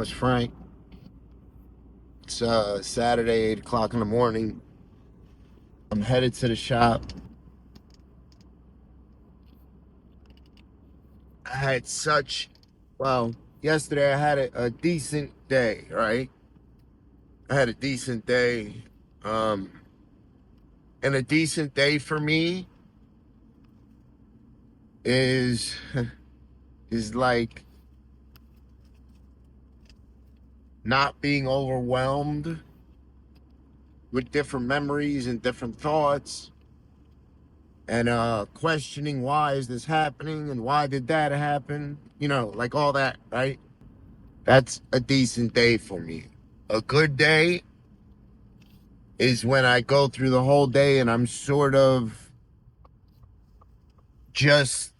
name is Frank. It's Saturday, 8 o'clock in the morning. I'm headed to the shop. I had yesterday I had a decent day, right? I had a decent day. Um, and a decent day for me is is like not being overwhelmed with different memories and different thoughts and questioning why is this happening and why did that happen, like all that, right? That's a decent day for me. A good day is when I go through the whole day and I'm sort of just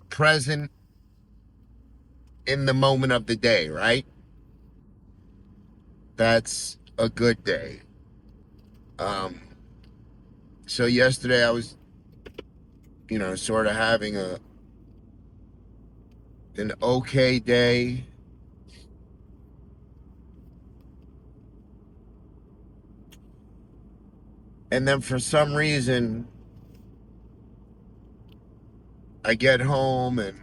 present in the moment of the day, right? That's a good day. um so yesterday I was, sort of having an okay day. And then for some reason, I get home and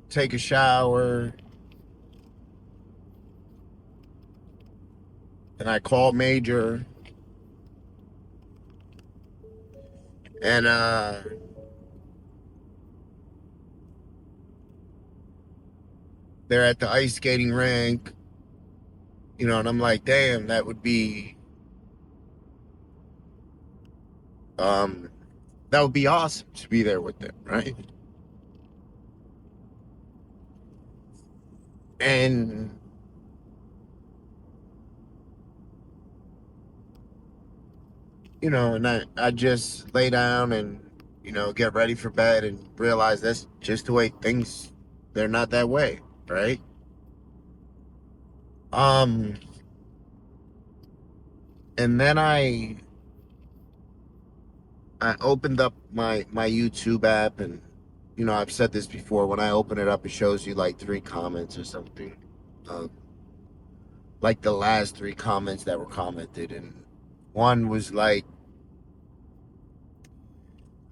take a shower, and I call Major, and they're at the ice skating rink, and I'm like, damn, um, that would be awesome to be there with them, right? And and I just lay down and get ready for bed and realize that's just the way things. They're not that way, right? Um, and then I opened up my YouTube app, and I've said this before. When I open it up, it shows you like three comments or something, uh, like the last three comments that were commented, and one was like,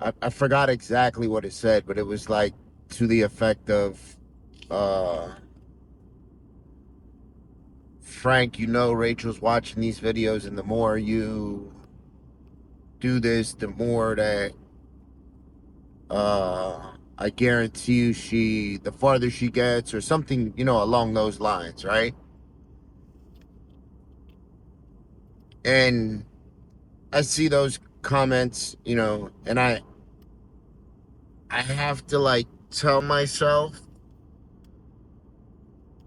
I forgot exactly what it said, but it was like to the effect of, uh, Frank, Rachel's watching these videos, and the more you do this, the more that I guarantee you the farther she gets, or something, along those lines, right? And I see those comments, and I have to like tell myself,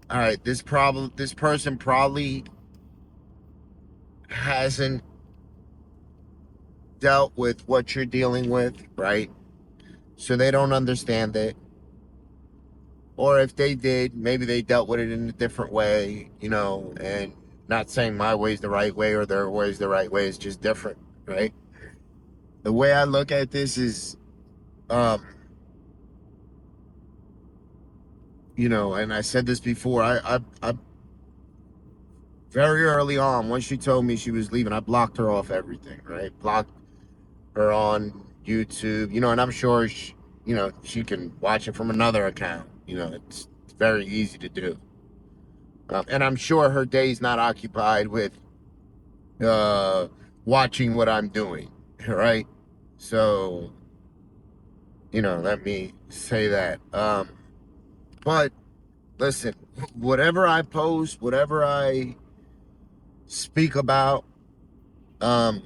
all right, this person probably hasn't dealt with what you're dealing with, right? So they don't understand it. Or if they did, maybe they dealt with it in a different way, and not saying my way's the right way or their way's the right way, it's just different, right? The way I look at this is, um, and I said this before, I very early on, once she told me she was leaving, I blocked her off everything, right? Blocked her on YouTube, and I'm sure she can watch it from another account. It's very easy to do. And I'm sure her day's not occupied with uh, watching what I'm doing, right? So, let me say that. But listen, whatever I post, whatever I speak about, um,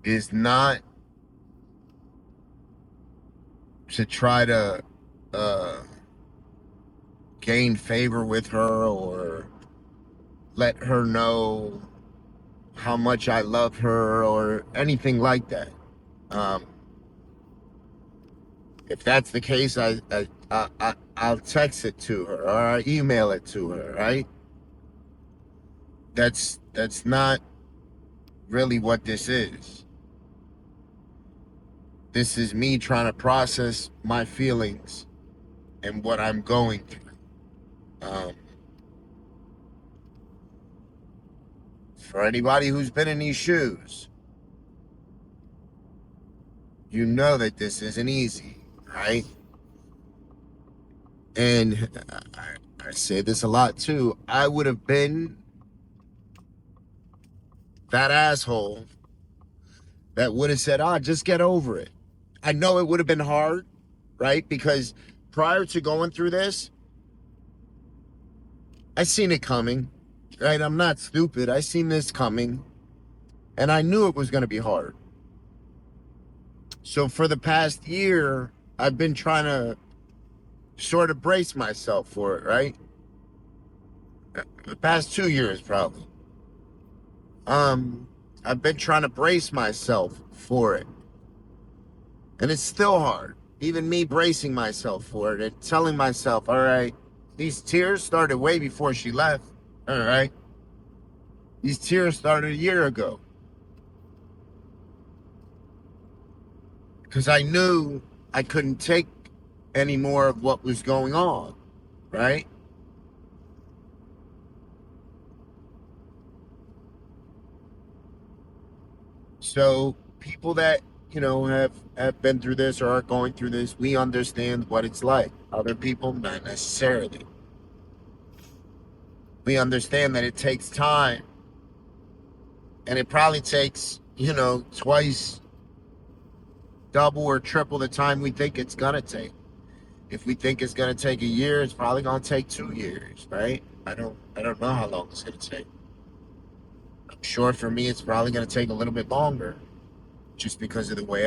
is not to try to uh, gain favor with her or let her know how much I love her or anything like that. Um, if that's the case, I'll text it to her or I email it to her, right? That's not really what this is. This is me trying to process my feelings and what I'm going through. Um, for anybody who's been in these shoes, you know that this isn't easy, right? And I say this a lot too. I would have been that asshole that would have said, just get over it. I know it would have been hard, right? Because prior to going through this, I seen it coming, right? I'm not stupid. I seen this coming, and I knew it was going to be hard. So for the past year, I've been trying to sort of brace myself for it, right? The past 2 years, probably. I've been trying to brace myself for it. And it's still hard. Even me bracing myself for it and telling myself, all right, these tears started way before she left. All right. These tears started a year ago. Because I knew I couldn't take any more of what was going on. Right? So people that, have been through this or are going through this, we understand what it's like. Other people, not necessarily. We understand that it takes time. And it probably takes, twice, double or triple the time we think it's gonna take. If we think it's gonna take a year, it's probably gonna take 2 years, right? I don't know how long it's gonna take. I'm sure for me it's probably gonna take a little bit longer. Just because of the way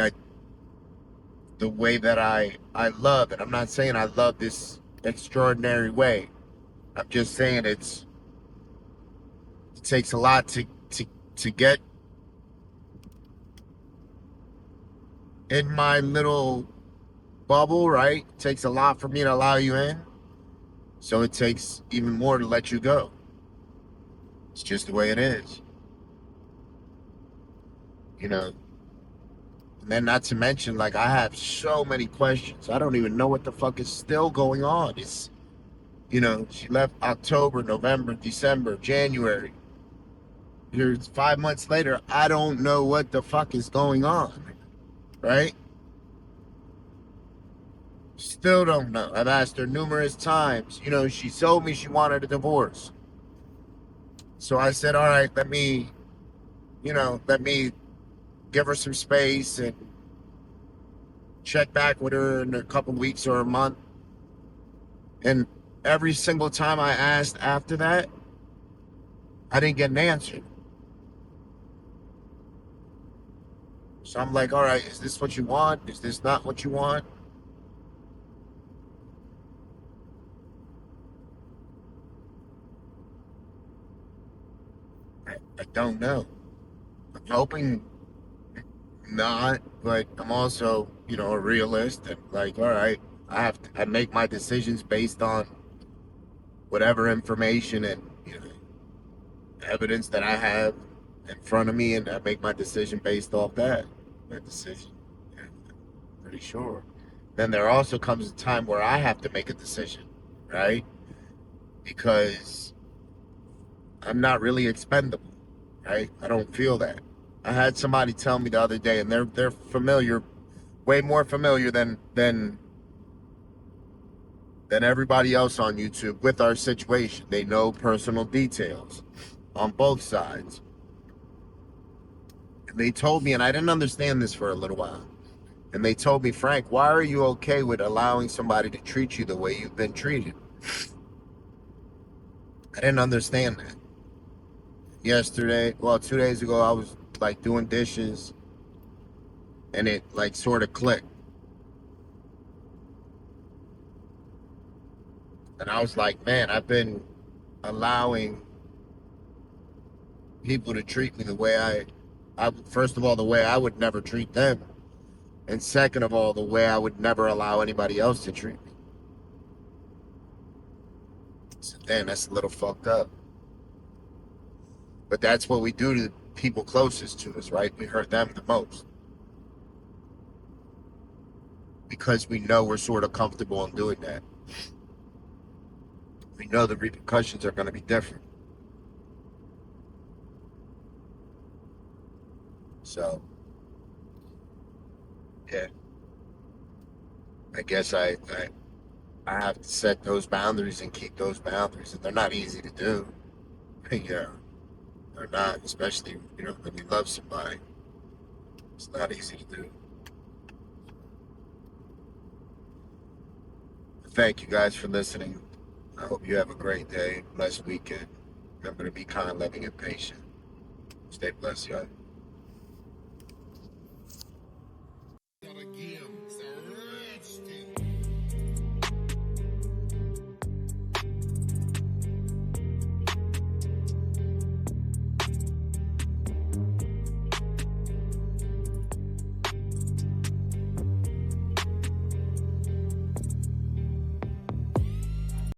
that I love it. I'm not saying I love this extraordinary way. I'm just saying it takes a lot to get in my little bubble, right? It takes a lot for me to allow you in. So it takes even more to let you go. It's just the way it is. You know. And then not to mention, like, I have so many questions. I don't even know what the fuck is still going on. She left October, November, December, January. Here's 5 months later, I don't know what the fuck is going on. Right? Still don't know. I've asked her numerous times. She told me she wanted a divorce. So I said, all right, let me give her some space and check back with her in a couple weeks or a month. And every single time I asked after that, I didn't get an answer. So I'm like, all right, is this what you want? Is this not what you want? I don't know. I'm hoping not, but I'm also, a realist and like, all right, I make my decisions based on whatever information and evidence that I have in front of me, and I make my decision based off that. My decision, yeah, pretty sure. Then there also comes a time where I have to make a decision, right? Because I'm not really expendable, right? I don't feel that. I had somebody tell me the other day, and they're familiar, way more familiar than everybody else on YouTube with our situation. They know personal details on both sides. And they told me, and I didn't understand this for a little while. And they told me, Frank, why are you okay with allowing somebody to treat you the way you've been treated? I didn't understand that. Yesterday, well, 2 days ago, I was like doing dishes and it like sort of clicked. And I was like, man, I've been allowing people to treat me the way first of all, the way I would never treat them. And second of all, the way I would never allow anybody else to treat me. So, damn, that's a little fucked up. But that's what we do to the people closest to us, right? We hurt them the most. because we know we're sort of comfortable in doing that. We know the repercussions are going to be different. So, yeah, I guess I have to set those boundaries and keep those boundaries, and they're not easy to do. You know, they're not, especially when you love somebody. It's not easy to do. Thank you guys for listening. I hope you have a great day, blessed weekend. Remember to be kind, loving, and patient. Stay blessed, y'all.